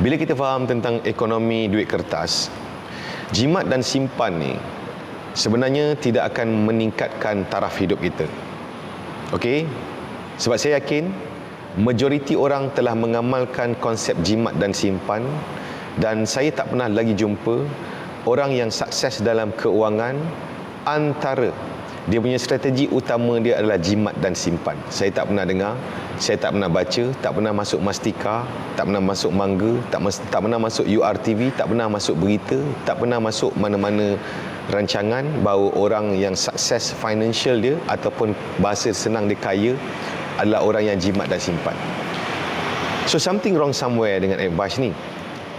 Bila kita faham tentang ekonomi duit kertas, jimat dan simpan ni sebenarnya tidak akan meningkatkan taraf hidup kita. Okey? Sebab saya yakin majoriti orang telah mengamalkan konsep jimat dan simpan, dan saya tak pernah lagi jumpa orang yang sukses dalam keuangan antara dia punya strategi utama dia adalah jimat dan simpan. Saya tak pernah dengar, saya tak pernah baca, tak pernah masuk Mastika, tak pernah masuk Mangga, tak pernah masuk URTV, tak pernah masuk berita, tak pernah masuk mana-mana rancangan bahawa orang yang sukses financial dia ataupun bahasa senang dia kaya adalah orang yang jimat dan simpan. So something wrong somewhere dengan advice ni.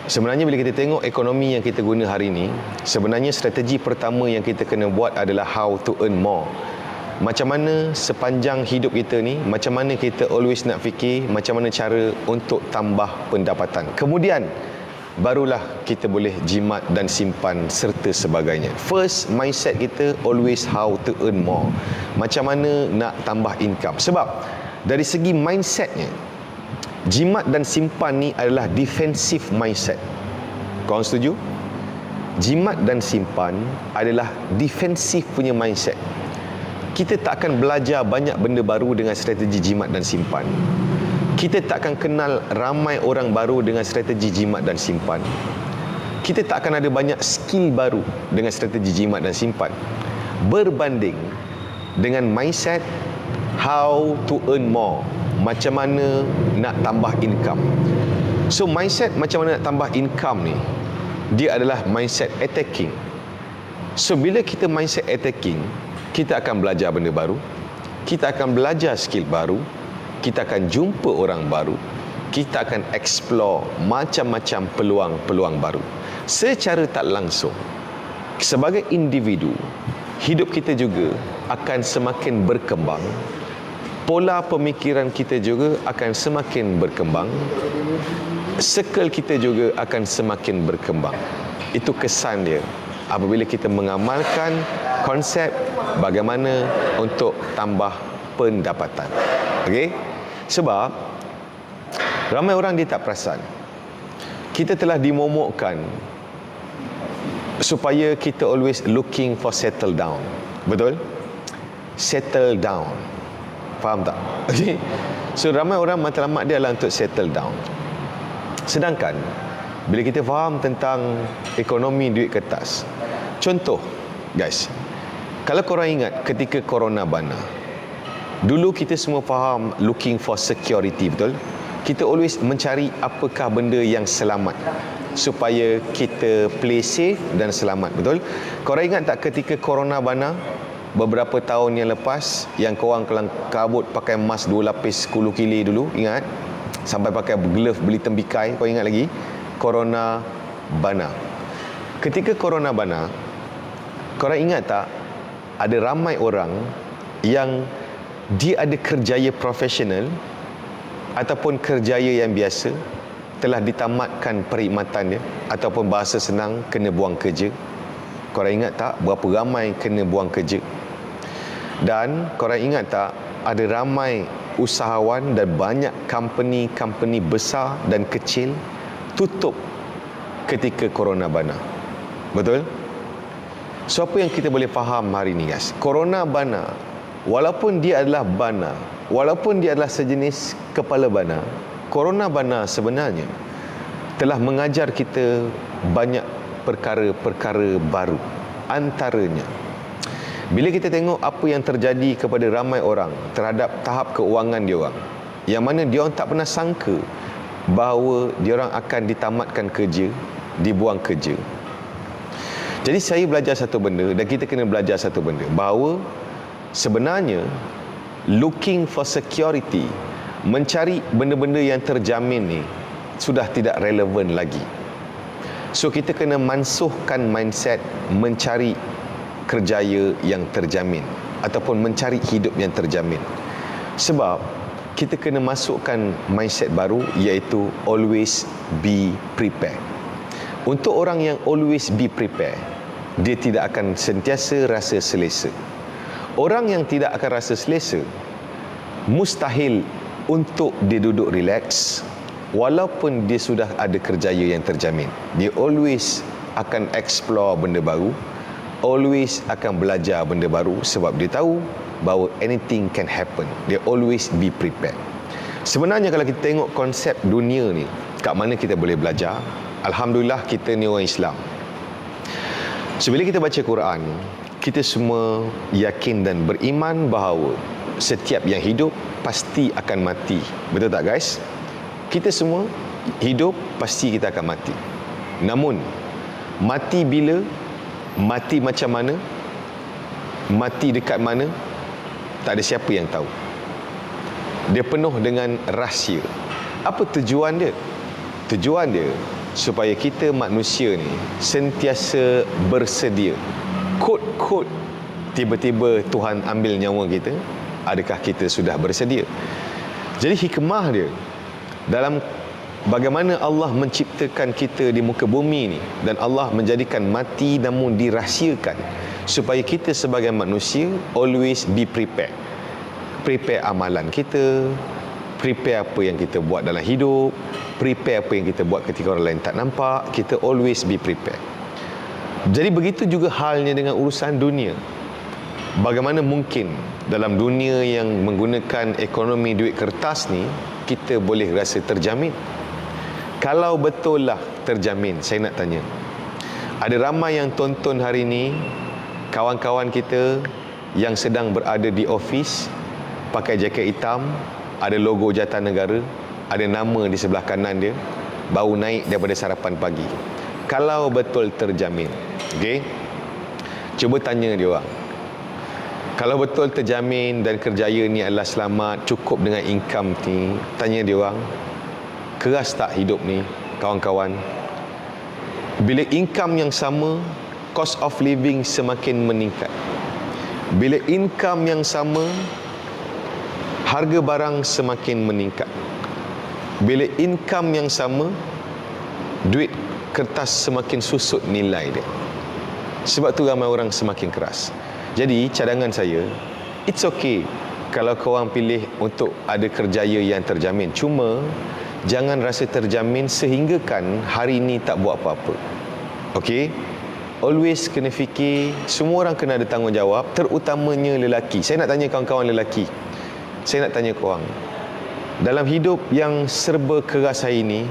Sebenarnya bila kita tengok ekonomi yang kita guna hari ini, sebenarnya strategi pertama yang kita kena buat adalah how to earn more. Macam mana sepanjang hidup kita ni, macam mana kita always nak fikir macam mana cara untuk tambah pendapatan. Kemudian barulah kita boleh jimat dan simpan serta sebagainya. First, mindset kita always how to earn more. Macam mana nak tambah income. Sebab dari segi mindsetnya, jimat dan simpan ni adalah defensive mindset. Korang setuju? Jimat dan simpan adalah defensif punya mindset. Kita tak akan belajar banyak benda baru dengan strategi jimat dan simpan. Kita tak akan kenal ramai orang baru dengan strategi jimat dan simpan. Kita tak akan ada banyak skill baru dengan strategi jimat dan simpan, berbanding dengan mindset how to earn more. Macam mana nak tambah income. So mindset macam mana nak tambah income ni, dia adalah mindset attacking. So bila kita mindset attacking, kita akan belajar benda baru, kita akan belajar skill baru, kita akan jumpa orang baru, kita akan explore macam-macam peluang-peluang baru. Secara tak langsung, sebagai individu, hidup kita juga akan semakin berkembang. Pola pemikiran kita juga akan semakin berkembang. Circle kita juga akan semakin berkembang. Itu kesan dia apabila kita mengamalkan konsep bagaimana untuk tambah pendapatan. Okey? Sebab ramai orang dia tak perasan. Kita telah dimomokkan supaya kita always looking for settle down. Betul? Settle down. Faham tak? Okay. So ramai orang matlamat dia adalah untuk settle down. Sedangkan bila kita faham tentang ekonomi duit kertas, contoh guys, kalau korang ingat ketika corona bana, dulu kita semua faham looking for security, betul? Kita always mencari apakah benda yang selamat supaya kita play safe dan selamat, betul? Korang ingat tak ketika corona bana beberapa tahun yang lepas, yang korang kelang kabut pakai mask 2 lapis 10 kili dulu, ingat? Sampai pakai glove beli tembikai, kau ingat lagi? Corona bana. Ketika corona bana, korang ingat tak ada ramai orang yang dia ada kerjaya profesional ataupun kerjaya yang biasa, telah ditamatkan perkhidmatan dia, ataupun bahasa senang kena buang kerja. Korang ingat tak berapa ramai kena buang kerja? Dan korang ingat tak ada ramai usahawan dan banyak company besar dan kecil tutup ketika corona bana. Betul? So apa yang kita boleh faham hari ni guys? Corona bana, walaupun dia adalah bana, walaupun dia adalah sejenis kepala bana, corona bana sebenarnya telah mengajar kita banyak perkara-perkara baru. Antaranya, bila kita tengok apa yang terjadi kepada ramai orang terhadap tahap keuangan diorang, yang mana diorang tak pernah sangka bahawa diorang akan ditamatkan kerja, dibuang kerja. Jadi saya belajar satu benda, dan kita kena belajar satu benda, bahawa sebenarnya looking for security, mencari benda-benda yang terjamin ni sudah tidak relevan lagi. So kita kena mansuhkan mindset mencari kerjaya yang terjamin ataupun mencari hidup yang terjamin. Sebab kita kena masukkan mindset baru, iaitu always be prepared. Untuk orang yang always be prepared, dia tidak akan sentiasa rasa selesa. Orang yang tidak akan rasa selesa, mustahil untuk dia duduk relax, walaupun dia sudah ada kerjaya yang terjamin, dia always akan explore benda baru, always akan belajar benda baru, sebab dia tahu bahawa anything can happen. Dia always be prepared. Sebenarnya kalau kita tengok konsep dunia ni, kat mana kita boleh belajar, alhamdulillah kita ni orang Islam. So bila kita baca Quran, kita semua yakin dan beriman bahawa setiap yang hidup pasti akan mati. Betul tak guys? Kita semua hidup, pasti kita akan mati. Namun mati bila, mati macam mana, mati dekat mana, tak ada siapa yang tahu. Dia penuh dengan rahsia. Apa tujuan dia? Tujuan dia supaya kita manusia ni sentiasa bersedia. Kod-kod tiba-tiba Tuhan ambil nyawa kita, adakah kita sudah bersedia? Jadi hikmah dia dalam bagaimana Allah menciptakan kita di muka bumi ni, dan Allah menjadikan mati namun dirahsiakan supaya kita sebagai manusia always be prepared. Prepare amalan kita, prepare apa yang kita buat dalam hidup, prepare apa yang kita buat ketika orang lain tak nampak. Kita always be prepared. Jadi begitu juga halnya dengan urusan dunia. Bagaimana mungkin dalam dunia yang menggunakan ekonomi duit kertas ni kita boleh rasa terjamin? Kalau betul lah terjamin, saya nak tanya, ada ramai yang tonton hari ni kawan-kawan kita yang sedang berada di ofis, pakai jaket hitam, ada logo Jatinegara, ada nama di sebelah kanan dia, baru naik daripada sarapan pagi. Kalau betul terjamin, okey, cuba tanya dia orang, kalau betul terjamin dan kerjaya ni adalah selamat, cukup dengan income ni, tanya dia orang, keras tak hidup ni kawan-kawan? Bila income yang sama, cost of living semakin meningkat. Bila income yang sama, harga barang semakin meningkat. Bila income yang sama, duit kertas semakin susut nilai dia. Sebab tu ramai orang semakin keras. Jadi cadangan saya, it's okay kalau korang pilih untuk ada kerjaya yang terjamin. Cuma jangan rasa terjamin sehinggakan hari ini tak buat apa-apa. Okey? Always kena fikir, semua orang kena ada tanggungjawab, terutamanya lelaki. Saya nak tanya kawan-kawan lelaki, saya nak tanya korang, dalam hidup yang serba keras hari ini,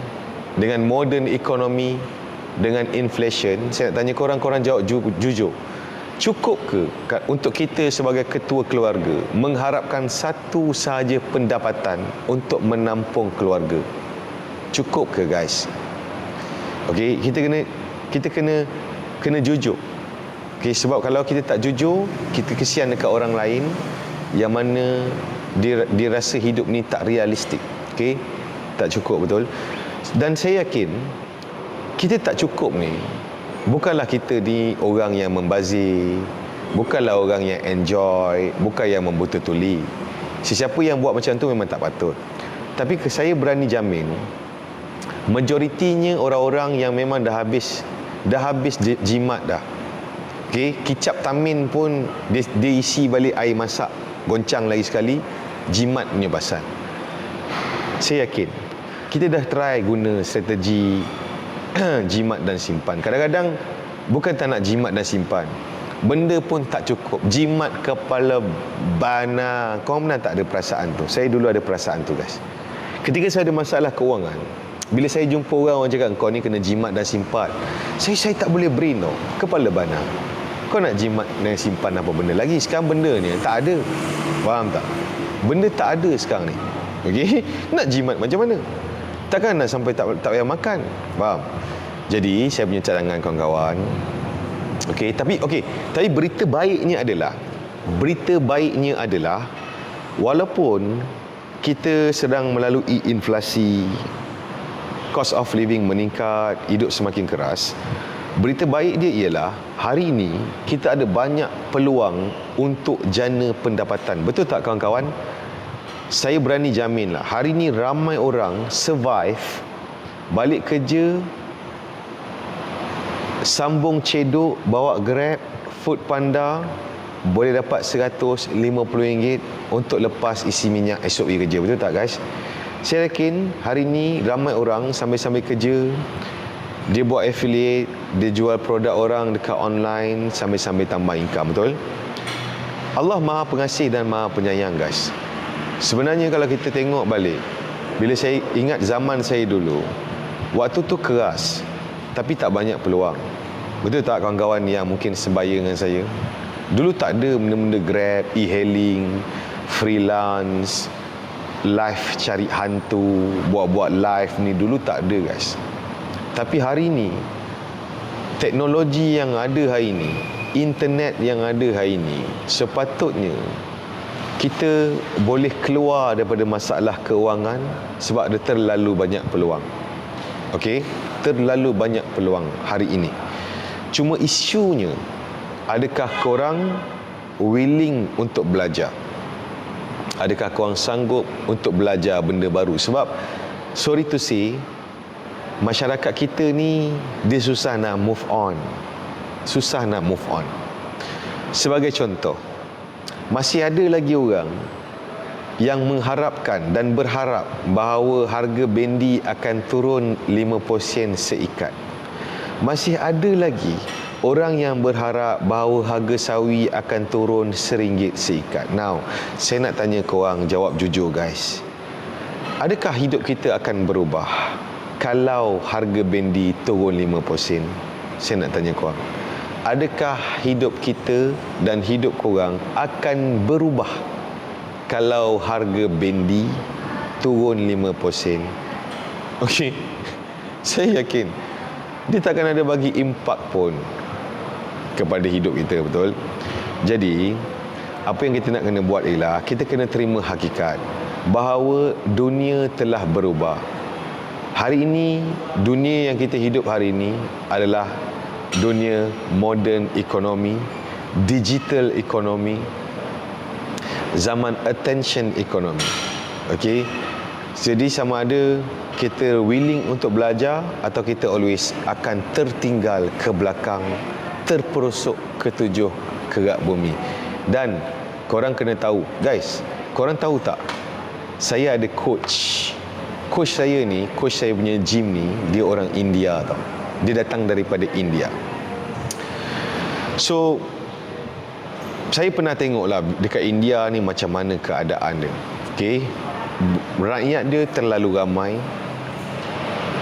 dengan modern ekonomi, dengan inflation, saya nak tanya korang jawab jujur. Cukup ke untuk kita sebagai ketua keluarga mengharapkan satu sahaja pendapatan untuk menampung keluarga? Cukup ke guys? Okey, kita kena jujur. Okey, sebab kalau kita tak jujur, kita kesian dekat orang lain yang mana dia rasa hidup ni tak realistik. Okey, tak cukup betul. Dan saya yakin kita tak cukup ni bukanlah kita ni orang yang membazir, bukanlah orang yang enjoy, bukan yang membuta tuli. Sesiapa yang buat macam tu memang tak patut. Tapi saya berani jamin, majoritinya orang-orang yang memang dah habis jimat dah. Okey, kicap tamin pun dia isi balik air masak, goncang lagi sekali, jimat punya pasal. Saya yakin kita dah try guna strategi jimat dan simpan. Kadang-kadang bukan tak nak jimat dan simpan, benda pun tak cukup. Jimat kepala bana. Kau pernah tak ada perasaan tu? Saya dulu ada perasaan tu guys. Ketika saya ada masalah keuangan, bila saya jumpa orang cakap kau ni kena jimat dan simpan, saya tak boleh brain tau. Kepala bana. Kau nak jimat dan simpan apa benda lagi? Sekarang benda ni tak ada. Faham tak? Benda tak ada sekarang ni. Okey? Nak jimat macam mana? Takkan nak sampai tak payah makan. Faham? Jadi saya punya cadangan kawan-kawan. Okey, tapi berita baiknya adalah walaupun kita sedang melalui inflasi, cost of living meningkat, hidup semakin keras, berita baik dia ialah hari ini kita ada banyak peluang untuk jana pendapatan. Betul tak kawan-kawan? Saya berani jaminlah hari ni ramai orang survive, balik kerja, sambung cedok, bawa Grab, Food Panda, boleh dapat RM150 untuk lepas isi minyak esok pergi kerja. Betul tak guys? Saya yakin hari ni ramai orang sambil-sambil kerja, dia buat affiliate, dia jual produk orang dekat online sambil-sambil tambah income, betul? Allah Maha Pengasih dan Maha Penyayang, guys. Sebenarnya kalau kita tengok balik, bila saya ingat zaman saya dulu, waktu tu keras, tapi tak banyak peluang. Betul tak kawan-kawan yang mungkin sebaya dengan saya? Dulu tak ada benda-benda Grab, e-hailing, freelance, live cari hantu, buat-buat live ni dulu tak ada, guys. Tapi hari ni, teknologi yang ada hari ni, internet yang ada hari ni, sepatutnya kita boleh keluar daripada masalah keuangan sebab ada terlalu banyak peluang. Okey? Terlalu banyak peluang hari ini. Cuma isunya, adakah korang willing untuk belajar? Adakah korang sanggup untuk belajar benda baru? Sebab sorry to say, masyarakat kita ni dia susah nak move on. Susah nak move on. Sebagai contoh, masih ada lagi orang yang mengharapkan dan berharap bahawa harga bendi akan turun 50 sen seikat. Masih ada lagi orang yang berharap bahawa harga sawi akan turun RM1 seikat. Now, saya nak tanya korang, jawab jujur, guys. Adakah hidup kita akan berubah kalau harga bendi turun 50 sen? Saya nak tanya korang, adakah hidup kita dan hidup korang akan berubah kalau harga bendi turun 50 sen? Okey, saya yakin dia takkan ada bagi impak pun kepada hidup kita, betul? Jadi, apa yang kita nak kena buat ialah kita kena terima hakikat bahawa dunia telah berubah. Hari ini, dunia yang kita hidup hari ini adalah dunia modern ekonomi, digital ekonomi, zaman attention ekonomi. Okey. Jadi sama ada kita willing untuk belajar atau kita always akan tertinggal ke belakang, terperosok ke 7 kerak bumi. Dan korang kena tahu, guys, korang tahu tak? Saya ada coach. Coach saya ni, coach saya punya gym ni, dia orang India tau. Dia datang daripada India. So, saya pernah tengok lah dekat India ni macam mana keadaan dia. Okay? Rakyat dia terlalu ramai,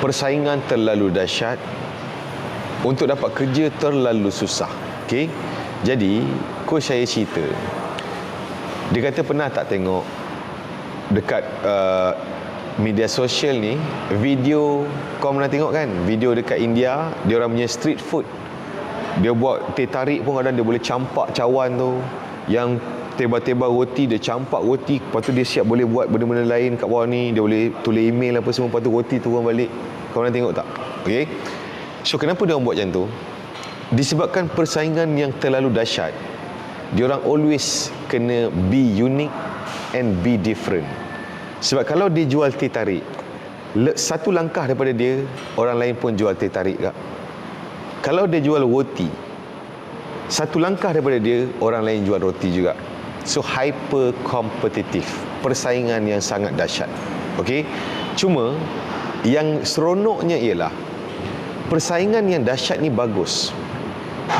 persaingan terlalu dahsyat, untuk dapat kerja terlalu susah. Okay? Jadi, coach saya cerita, dia kata pernah tak tengok dekat media sosial ni, video, kau pernah tengok kan, video dekat India, dia orang punya street food, dia buat teh tarik pun kadang dia boleh campak cawan tu, yang tebal-tebal roti, dia campak roti, lepas tu dia siap boleh buat benda-benda lain kat bawah ni, dia boleh tulis email apa semua, lepas tu roti turun balik. Kau pernah tengok tak? Okay, so kenapa dia orang buat macam tu? Disebabkan persaingan yang terlalu dahsyat, dia orang always kena be unique and be different. Sebab kalau dia jual teh tarik, satu langkah daripada dia, orang lain pun jual teh tarik kak. Kalau dia jual roti, satu langkah daripada dia, orang lain jual roti juga. So hyper kompetitif, persaingan yang sangat dahsyat. Okey, cuma yang seronoknya ialah persaingan yang dahsyat ni bagus.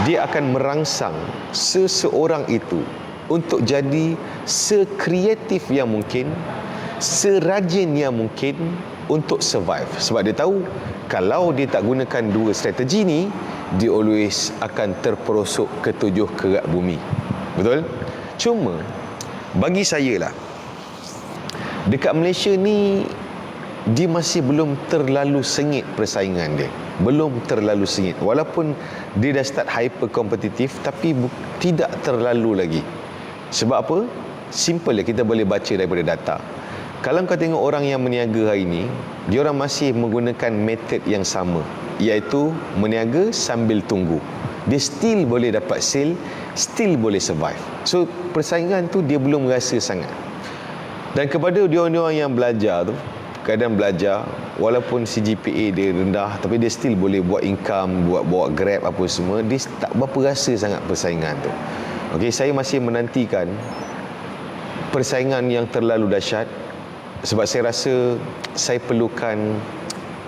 Dia akan merangsang seseorang itu untuk jadi sekreatif yang mungkin, serajin yang mungkin untuk survive. Sebab dia tahu kalau dia tak gunakan dua strategi ni, dia always akan terperosok ke 7 kerak bumi. Betul? Cuma bagi saya lah, dekat Malaysia ni dia masih belum terlalu sengit persaingan dia. Belum terlalu sengit. Walaupun dia dah start hyper kompetitif, tapi tidak terlalu lagi. Sebab apa? Simple je, kita boleh baca daripada data. Kalau kau tengok orang yang meniaga hari ni, dia orang masih menggunakan metod yang sama, iaitu meniaga sambil tunggu. Dia still boleh dapat sale, still boleh survive. So persaingan tu dia belum rasa sangat. Dan kepada dia-orang yang belajar tu, kadang belajar walaupun CGPA dia rendah, tapi dia still boleh buat income, buat Grab apa semua, dia tak berapa rasa sangat persaingan tu. Okey, saya masih menantikan persaingan yang terlalu dahsyat Sebab saya rasa saya perlukan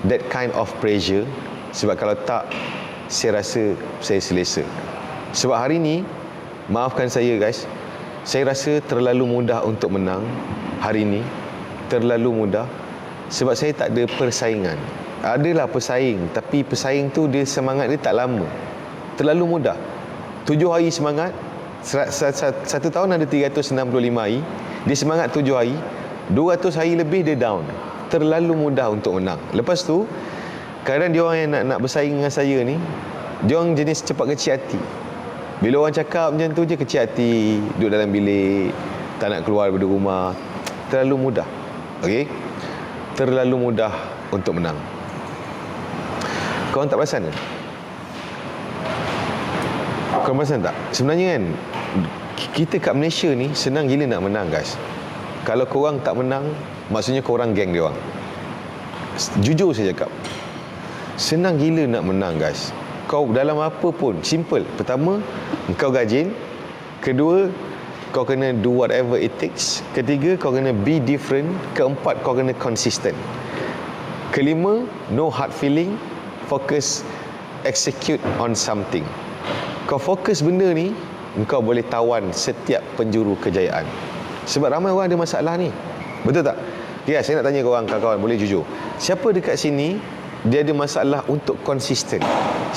that kind of pressure. Sebab kalau tak, saya rasa saya selesa. Sebab hari ni, maafkan saya guys, saya rasa terlalu mudah untuk menang hari ni. Terlalu mudah. Sebab saya tak ada persaingan. Adalah pesaing, tapi pesaing tu dia semangat dia tak lama. Terlalu mudah. 7 hari semangat, satu tahun ada 365 hari. Dia semangat 7 hari, 200 hari lebih dia down. Terlalu mudah untuk menang. Lepas tu, kadang dia orang yang nak bersaing dengan saya ni, dia orang jenis cepat kecil hati. Bila orang cakap macam tu je, kecil hati, duduk dalam bilik, tak nak keluar daripada rumah. Terlalu mudah. Okey? Terlalu mudah untuk menang. Korang tak perasan ke? Korang perasan tak? Sebenarnya kan, kita kat Malaysia ni senang gila nak menang guys. Kalau korang tak menang, maksudnya korang geng dia orang. Jujur saya cakap, senang gila nak menang guys. Kau dalam apa pun, simple. Pertama, kau gajin. Kedua, kau kena do whatever it takes. Ketiga, kau kena be different. Keempat, kau kena consistent. Kelima, no hard feeling. Focus, execute on something. Kau fokus benda ni, kau boleh tawan setiap penjuru kejayaan. Sebab ramai orang ada masalah ni. Betul tak? Ya, saya nak tanya korang, kawan-kawan, boleh jujur. Siapa dekat sini dia ada masalah untuk konsisten?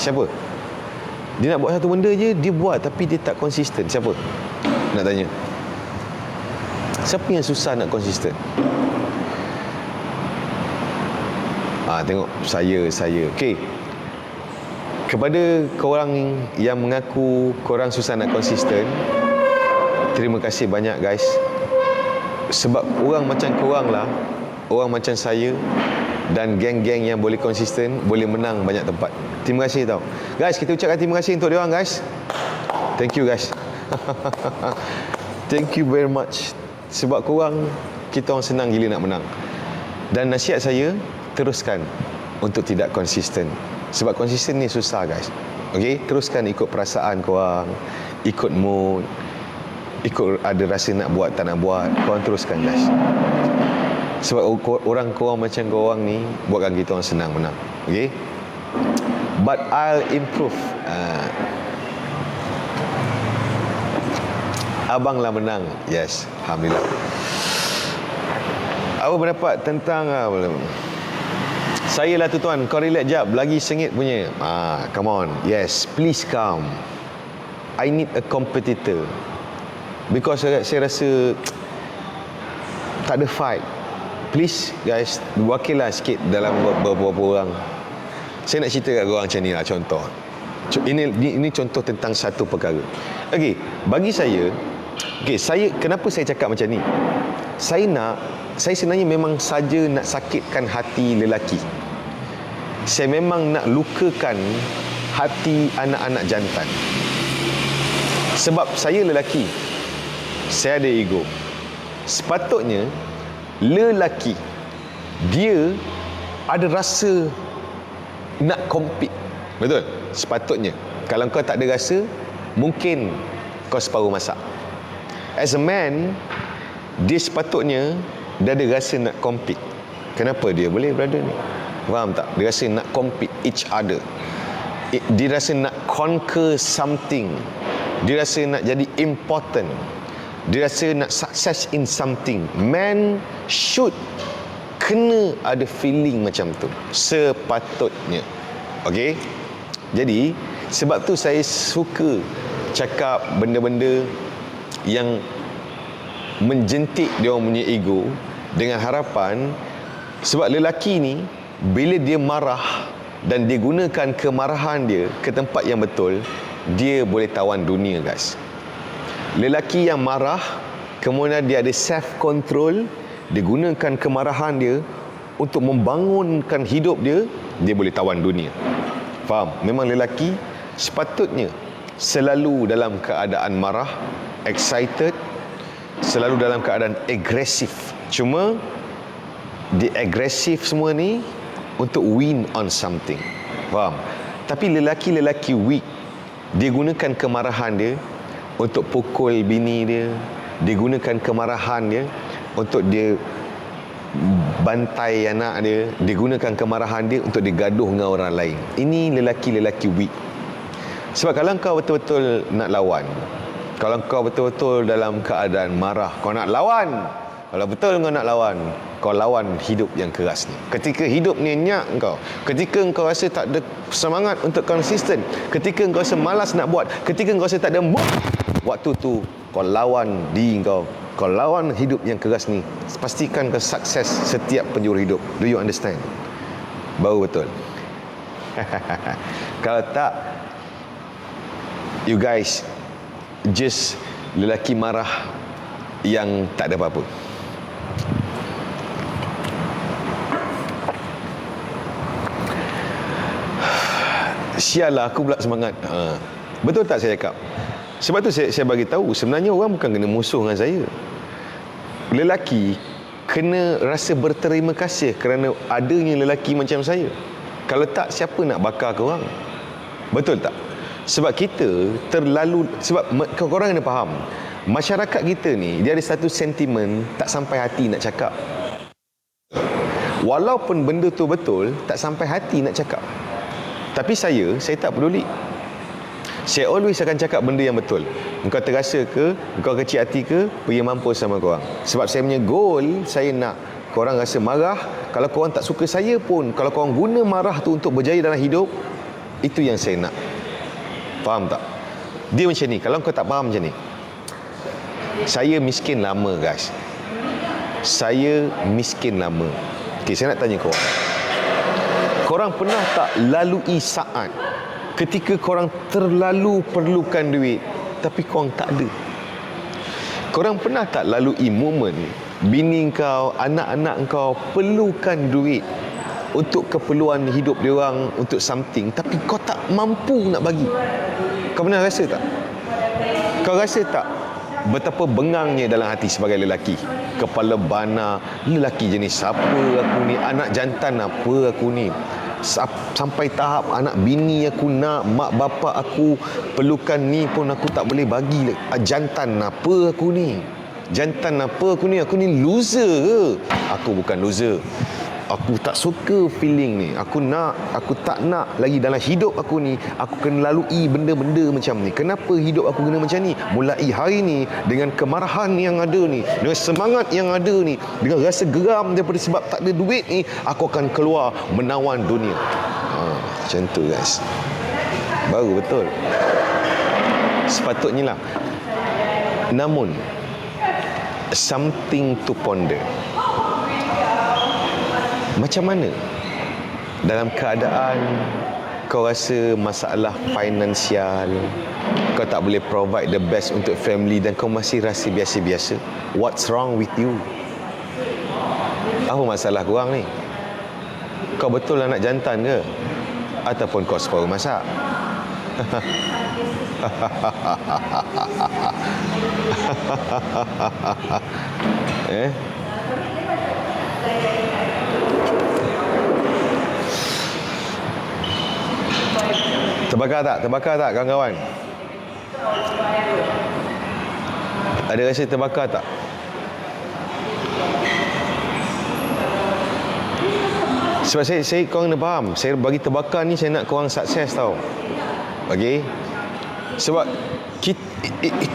Siapa? Dia nak buat satu benda je, dia buat tapi dia tak konsisten. Siapa? Nak tanya. Siapa yang susah nak konsisten? Tengok saya. Okey. Kepada korang yang mengaku korang susah nak konsisten, terima kasih banyak guys. Sebab orang macam korang lah, orang macam saya dan geng-geng yang boleh konsisten, boleh menang banyak tempat. Terima kasih tau guys. Kita ucapkan terima kasih untuk diorang guys. Thank you guys. Thank you very much. Sebab korang, kita orang senang gila nak menang. Dan nasihat saya, teruskan untuk tidak konsisten. Sebab konsisten ni susah guys. Okay, teruskan ikut perasaan korang, ikut mood, ikut ada rasa nak buat tak nak buat, korang teruskan guys. Sebab korang macam korang ni buatkan kita orang senang menang. Okay, but I'll improve. Abang lah menang. Yes, alhamdulillah. Apa pendapat tentang saya lah tu tuan, kau relax jap, lagi sengit punya. Come on. Yes, please come. I need a competitor. Because saya rasa tak ada fight. Please guys, wakillah sikit dalam beberapa orang. Saya nak cerita kat korang macam ni lah, contoh. Ini contoh tentang satu perkara. Okey, bagi saya, kenapa saya cakap macam ni? Saya sebenarnya memang saja nak sakitkan hati lelaki. Saya memang nak lukakan hati anak-anak jantan. Sebab saya lelaki, saya ada ego. Sepatutnya lelaki dia ada rasa nak compete. Betul? Sepatutnya. Kalau kau tak ada rasa, mungkin kau separuh masak. As a man, dia sepatutnya dia ada rasa nak compete. Kenapa dia boleh brother ni? Faham tak? Dia rasa nak compete each other. Dia rasa nak conquer something. Dia rasa nak jadi important. Dia rasa nak success in something. Man should kena ada feeling macam tu. Sepatutnya. Okay? Jadi, sebab tu saya suka cakap benda-benda yang menjentik dia orang punya ego, dengan harapan, sebab lelaki ni bila dia marah dan dia gunakan kemarahan dia ke tempat yang betul, dia boleh tawan dunia guys. Lelaki yang marah, kemudian dia ada self control, dia gunakan kemarahan dia untuk membangunkan hidup dia, dia boleh tawan dunia. Faham? Memang lelaki sepatutnya selalu dalam keadaan marah, excited, selalu dalam keadaan agresif. Cuma dia agresif semua ni untuk win on something. Faham? Tapi lelaki-lelaki weak, dia gunakan kemarahan dia untuk pukul bini dia. Dia gunakan kemarahan dia untuk dia bantai anak dia, dia gunakan kemarahan dia untuk digaduh dengan orang lain. Ini lelaki-lelaki weak. Sebab kalau kau betul-betul nak lawan, kalau kau betul-betul dalam keadaan marah, kau nak lawan, kalau betul kau nak lawan, kau lawan hidup yang keras ni. Ketika hidup ni nyak kau, ketika kau rasa tak ada semangat untuk konsisten, ketika kau rasa malas nak buat, ketika kau rasa tak ada mood, waktu tu kau lawan diri kau, kau lawan hidup yang keras ni. Pastikan kau sukses setiap penjuru hidup. Do you understand? Baru betul. Kalau tak, you guys just lelaki marah yang tak ada apa-apa. Sialah, aku pula semangat. Betul tak saya cakap? Sebab tu saya bagi tahu, sebenarnya orang bukan kena musuh dengan saya. Lelaki kena rasa berterima kasih kerana adanya lelaki macam saya. Kalau tak, siapa nak bakar korang? Betul tak? Sebab kita terlalu, sebab korang kena faham, masyarakat kita ni dia ada satu sentimen tak sampai hati nak cakap. Walaupun benda tu betul, tak sampai hati nak cakap. Tapi saya tak peduli. Saya always akan cakap benda yang betul. Engkau terasa ke, engkau kecil hati ke, pergi mampus sama korang. Sebab saya punya goal, saya nak korang rasa marah. Kalau korang tak suka saya pun, kalau korang guna marah tu untuk berjaya dalam hidup, itu yang saya nak. Faham tak? Dia macam ni. Kalau kau tak faham macam ni, saya miskin lama, guys. Saya miskin lama. Okay, saya nak tanya korang. Korang pernah tak lalui saat ketika korang terlalu perlukan duit tapi korang tak ada? Korang pernah tak lalui momen bini kau, anak-anak kau perlukan duit untuk keperluan hidup dia orang, untuk something, tapi kau tak mampu nak bagi? Kau pernah rasa tak? Kau rasa tak betapa bengangnya dalam hati sebagai lelaki? Kepala bana, lelaki jenis apa aku ni, anak jantan apa aku ni, sampai tahap anak bini aku nak, mak bapa aku perlukan ni pun aku tak boleh bagi. Jantan apa aku ni, jantan apa aku ni loser ke? Aku bukan loser. Aku tak suka feeling ni. Aku tak nak lagi dalam hidup aku ni. Aku kena lalui benda-benda macam ni. Kenapa hidup aku kena macam ni? Mulai hari ni, dengan kemarahan yang ada ni, dengan semangat yang ada ni, dengan rasa geram daripada sebab tak ada duit ni, aku akan keluar menawan dunia. Macam tu, guys. Baru betul. Sepatutnya lah. Namun, something to ponder. Macam mana dalam keadaan kau rasa masalah finansial, kau tak boleh provide the best untuk family dan kau masih rasa biasa-biasa? What's wrong with you? Apa masalah korang ni? Kau betul anak jantan ke? Ataupun kau separuh masak? Terbakar tak kawan-kawan? Ada rasa terbakar tak? Sebab saya korang kena faham, saya bagi terbakar ni saya nak korang sukses tau. Okey? Sebab itu